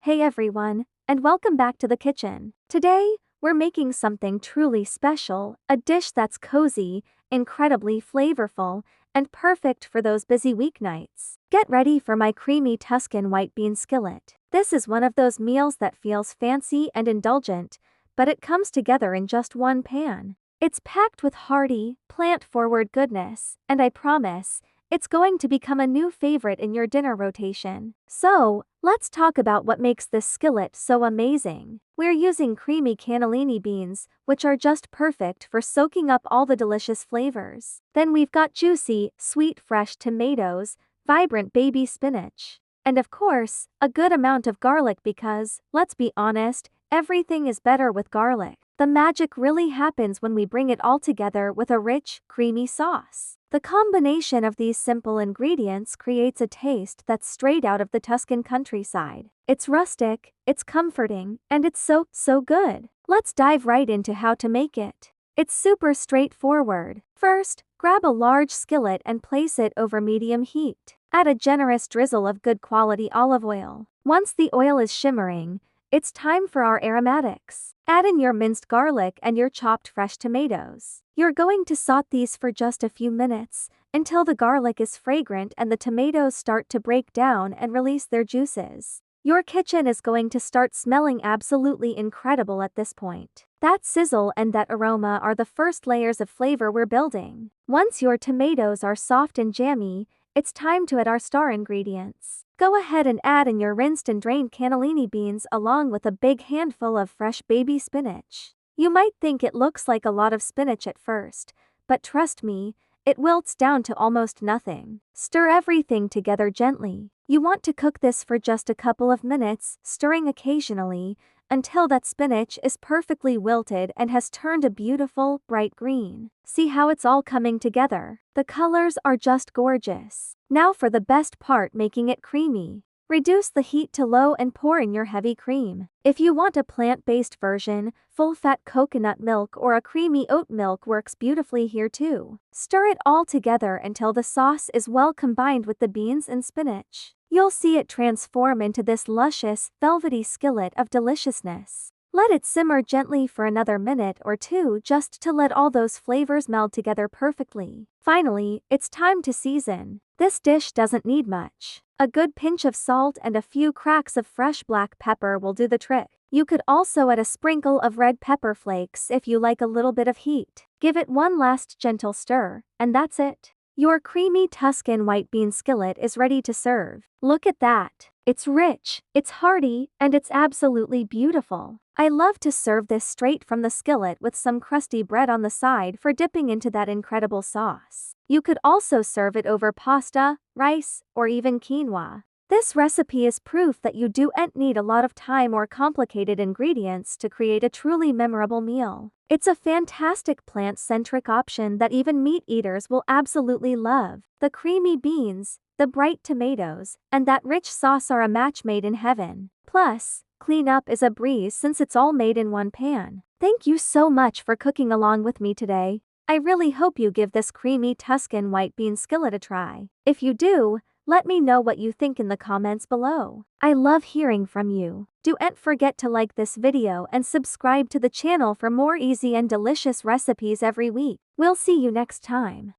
Hey everyone, and welcome back to the kitchen. Today, we're making something truly special, a dish that's cozy, incredibly flavorful, and perfect for those busy weeknights. Get ready for my creamy Tuscan white bean skillet. This is one of those meals that feels fancy and indulgent, but it comes together in just one pan. It's packed with hearty, plant-forward goodness, and I promise, it's going to become a new favorite in your dinner rotation. So, let's talk about what makes this skillet so amazing. We're using creamy cannellini beans, which are just perfect for soaking up all the delicious flavors. Then we've got juicy, sweet fresh tomatoes, vibrant baby spinach, and of course, a good amount of garlic because, let's be honest, everything is better with garlic. The magic really happens when we bring it all together with a rich, creamy sauce. The combination of these simple ingredients creates a taste that's straight out of the Tuscan countryside. It's rustic, it's comforting, and it's so good. Let's dive right into how to make it. It's super straightforward. First, grab a large skillet and place it over medium heat. Add a generous drizzle of good quality olive oil. Once the oil is shimmering, it's time for our aromatics. Add in your minced garlic and your chopped fresh tomatoes. You're going to saute these for just a few minutes, until the garlic is fragrant and the tomatoes start to break down and release their juices. Your kitchen is going to start smelling absolutely incredible at this point. That sizzle and that aroma are the first layers of flavor we're building. Once your tomatoes are soft and jammy, it's time to add our star ingredients. Go ahead and add in your rinsed and drained cannellini beans along with a big handful of fresh baby spinach. You might think it looks like a lot of spinach at first, but trust me, it wilts down to almost nothing. Stir everything together gently. You want to cook this for just a couple of minutes, stirring occasionally, until that spinach is perfectly wilted and has turned a beautiful, bright green. See how it's all coming together? The colors are just gorgeous. Now for the best part, making it creamy. Reduce the heat to low and pour in your heavy cream. If you want a plant-based version, full-fat coconut milk or a creamy oat milk works beautifully here too. Stir it all together until the sauce is well combined with the beans and spinach. You'll see it transform into this luscious, velvety skillet of deliciousness. Let it simmer gently for another minute or two just to let all those flavors meld together perfectly. Finally, it's time to season. This dish doesn't need much. A good pinch of salt and a few cracks of fresh black pepper will do the trick. You could also add a sprinkle of red pepper flakes if you like a little bit of heat. Give it one last gentle stir, and that's it. Your creamy Tuscan white bean skillet is ready to serve. Look at that. It's rich, it's hearty, and it's absolutely beautiful. I love to serve this straight from the skillet with some crusty bread on the side for dipping into that incredible sauce. You could also serve it over pasta, rice, or even quinoa. This recipe is proof that you don't need a lot of time or complicated ingredients to create a truly memorable meal. It's a fantastic plant-centric option that even meat eaters will absolutely love. The creamy beans, the bright tomatoes, and that rich sauce are a match made in heaven. Plus, cleanup is a breeze since it's all made in one pan. Thank you so much for cooking along with me today. I really hope you give this creamy Tuscan white bean skillet a try. If you do, let me know what you think in the comments below. I love hearing from you. Don't forget to like this video and subscribe to the channel for more easy and delicious recipes every week. We'll see you next time.